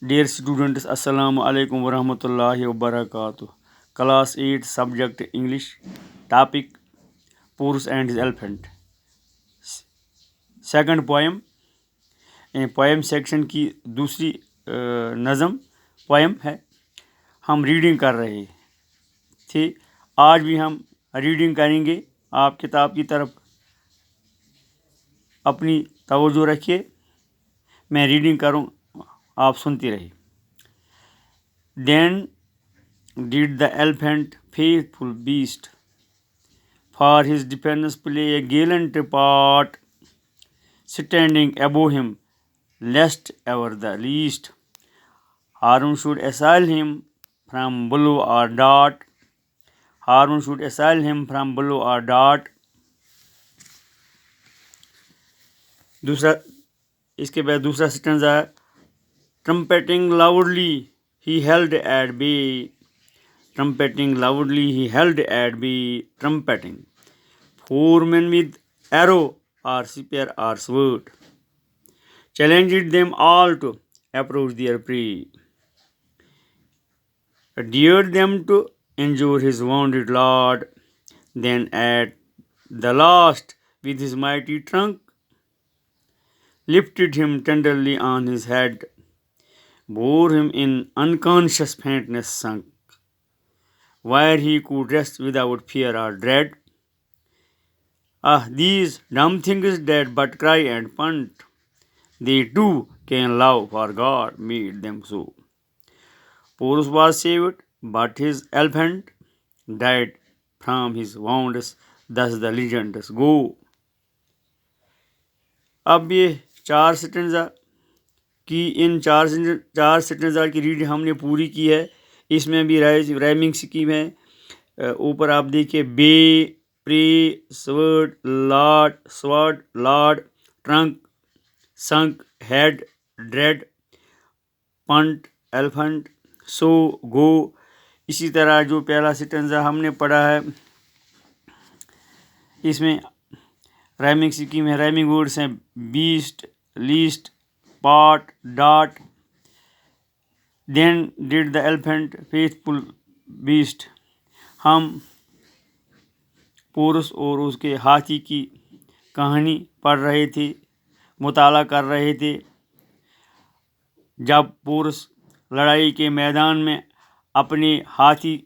Dear students, Assalamu alaikum wa rahmatullahi wa barakatuh. Class 8 subject English. Topic Porus and his elephant. Second poem. Poem section की दूसरी नज़म poem है. हम reading कर रहे थे. आज भी हम रीडिंग करेंगे. आप किताब की तरफ अपनी तवज्जो रखिए. मैं रीडिंग करूं, आप सुनती रहिए. Then did the elephant, faithful beast, for his defense play a gallant part, standing above him, lest ever the least harm should assail him from below or dart. Harm should assail him from below or dart. दूसरा, इसके बाद दूसरा stanza है. Trumpeting loudly he held at bay. Trumpeting loudly he held at bay. Trumpeting. 4 men with arrow or spear or sword challenged them all to approach their prey. Dared them to injure his wounded lord. Then at the last with his mighty trunk lifted him tenderly on his head, bore him in unconscious faintness sunk, where he could rest without fear or dread. Ah, these dumb things that but cry and punt, they too can love, for God made them so. Porus was saved, but his elephant died from his wounds. Thus the legends go. अब ये चार stanza की इन चार stanza की reading हमने पूरी की है. इसमें भी राइमिंग स्कीम है. ऊपर आप देखिए, bay, prey, sword, lord, sword, lord, trunk, sunk, head, dread, punt, elephant, so, go. इसी तरह जो पहला स्टेंजा हमने पढ़ा है, इसमें राइमिंग स्कीम है. राइमिंग वर्ड्स हैं बीस्ट, लीस्ट, पार्ट, डाट. Then did the elephant, faithful beast. हम पोरस और उसके हाथी की कहानी पढ़ रहे थे, मुताला कर रहे थे. जब पोरस लड़ाई के मैदान में अपने हाथी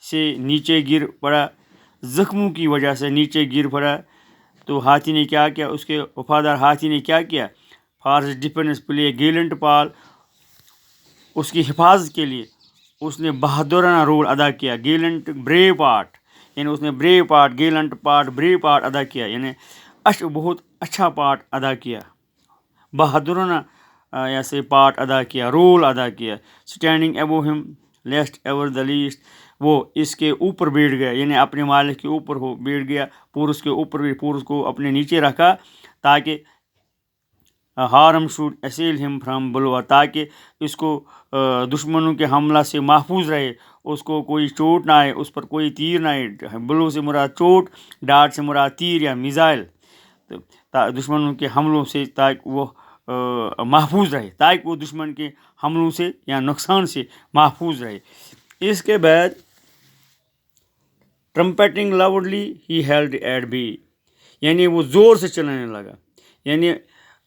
से नीचे गिर पड़ा, जख्मों की वजह से नीचे गिर पड़ा, तो हाथी ने क्या किया, उसके वफादार हाथी ने क्या किया, फॉर हिज डिफेंस प्ले गेलेंट पाल, उसकी हिफाजत के लिए उसने बहादुराना रोल अदा किया. गेलेंट ब्रेव पार्ट, यानी उसने brave part, gallant part, brave part अदा किया, यानी बहुत अच्छा पार्ट अदा किया, बहादुराना ऐसे पार्ट अदा किया, रोल अदा किया. Standing above him lest ever the least, वो इसके ऊपर बैठ गया, यानी अपने मालिक के ऊपर हो बैठ गया. पुरुष के ऊपर भी, पुरुष को अपने नीचे रखा, ताकि हार्म शुड असेल हिम फ्रॉम बिलो, ताकि इसको दुश्मनों के हमला से महफूज रहे, उसको कोई चोट ना आए, उस पर कोई तीर ना आए. बिलो से मुराद चोट, डार्ट से मुराद तीर या मिसाइल. तो दुश्मनों के हमलों से ताकि वो महफूज रहे, ताकि वो दुश्मन के हमलों से या नुकसान से महफूज रहे. इसके बाद trumpeting loudly he held at bay, यानी वो ज़ोर से चलाने लगा. यानी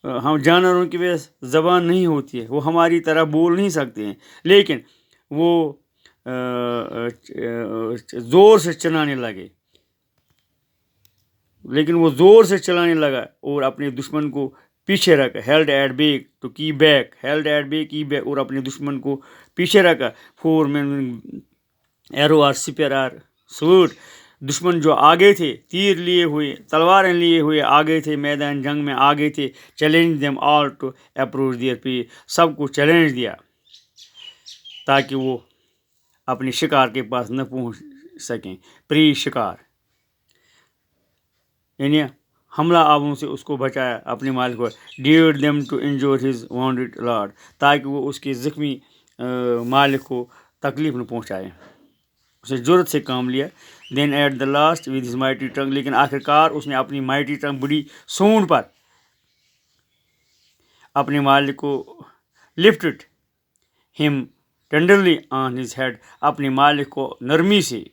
हम जानवरों की वजह ज़बान नहीं होती है, वो हमारी तरह बोल नहीं सकते हैं, लेकिन वो ज़ोर से चलाने लगे. लेकिन वो ज़ोर से चलाने लगा और अपने दुश्मन को पीछे रखा. Held at back to key back, held at back key back, और अपने दुश्मन को पीछे रखा. 4 men arrow or spear or sword, दुश्मन जो आगे थे, तीर लिए हुए, तलवारें लिए हुए आगे थे, मैदान जंग में आगे थे. Challenge them all to approach their prey, सबको चैलेंज दिया ताकि वो अपने शिकार के पास न पहुंच सकें. प्री शिकार, यानी हमला आवों से उसको बचाया, अपने मालिक को. Dared them to injure his wounded lord, ताकि वो उसके ज़ख्मी मालिक को तकलीफ न पहुंचाए, उसे ज़रूरत से काम लिया. Then at the last with his mighty tongue, लेकिन आखिरकार उसने अपनी माइटी टंग, बड़ी सूंड पर अपने मालिक को lifted, him tenderly on his head, अपने मालिक को नरमी से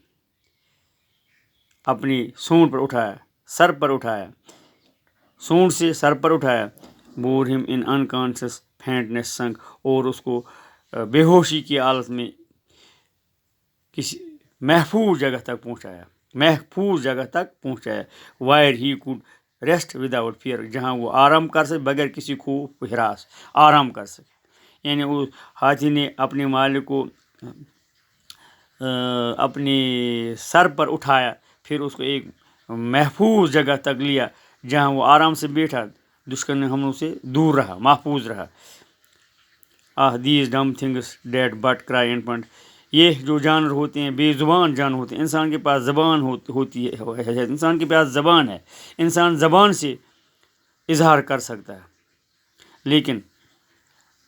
अपनी सूंड पर उठाया, सर पर उठाया, सूंड से सर पर उठाया। bore him in unconscious faintness sunk, और उसको बेहोशी की हालत में किसी महफूज जगह तक पहुंचाया, महफूज जगह तक पहुंचाया। where he could rest without fear, जहां वो आराम कर सके बगैर किसी खौफ हिरास आराम कर सके। यानी वो हाथी ने अपने मालिक को अपने सर पर उठाया, फिर उसको एक महफूज जगह तक लिया जहां वो आराम से बैठा, दुश्मन हमलों से दूर रहा, महफूज रहा। these dumb things that but cry in front, ये जो जानवर होते हैं बेजुबान जानवर होते हैं। इंसान के पास ज़बान होती है, इंसान के पास ज़बान है, इंसान ज़बान से इजहार कर सकता है, लेकिन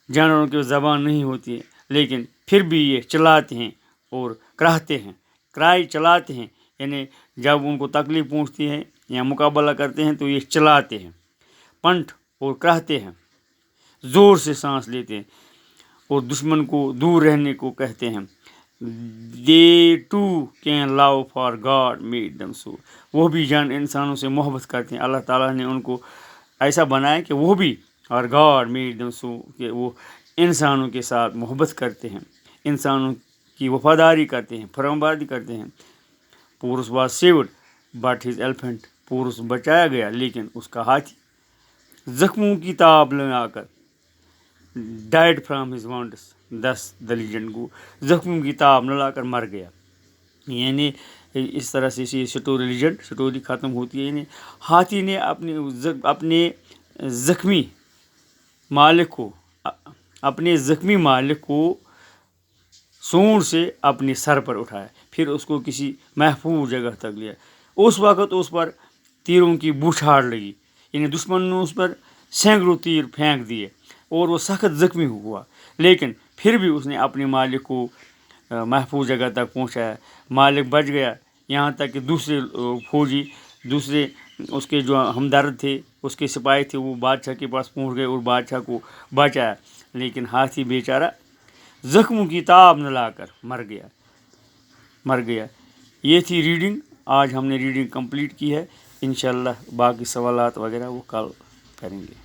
जानवरों की ज़बान नहीं होती है, लेकिन फिर भी ये चलाते हैं और कराहते हैं। क्राई चलाते हैं, यानी जब उनको तकलीफ पहुंचती है या मुकाबला करते हैं तो ये चलाते हैं। पंट और कराहते हैं, ज़ोर से सांस लेते हैं और दुश्मन को दूर रहने को कहते हैं। They too can love for God made them so, वो भी जान इंसानों से मोहब्बत करते हैं। अल्लाह ताला ने उनको ऐसा बनाया कि वो भी, और God made them so, कि वो इंसानों के साथ मोहब्बत करते हैं, इंसानों की वफादारी करते हैं, फरमाबरदारी करते हैं। पुरुष was saved but his elephant, पुरुष बचाया गया लेकिन उसका हाथी जख्मों की ताब लगाकर died from his wounds, thus the legend go, जख्मों की ताब न लाकर मर गया। यानी इस तरह से ये स्टोरी ख़त्म होती है। यानी हाथी ने अपने ज़ख्मी मालिक को सूंड से अपने सर पर उठाया, फिर उसको किसी महफूज जगह तक लिया। उस वक़्त उस पर तीरों की बौछार लगी, यानी दुश्मन ने उस पर सैकड़ों तीर फेंक दिए और वो सख्त ज़ख्मी हुआ, लेकिन फिर भी उसने अपने मालिक को महफूज जगह तक पहुंचाया। मालिक बच गया, यहाँ तक कि दूसरे फौजी, दूसरे उसके जो हमदर्द थे, उसके सिपाही थे, वो बादशाह के पास पहुंच गए और बादशाह को बचाया। लेकिन हाथी बेचारा ज़ख्मों की ताब न लाकर मर गया। ये थी रीडिंग, आज हमने रीडिंग कंप्लीट की है। इंशाल्लाह बाकी सवालात वगैरह वो कल करेंगे।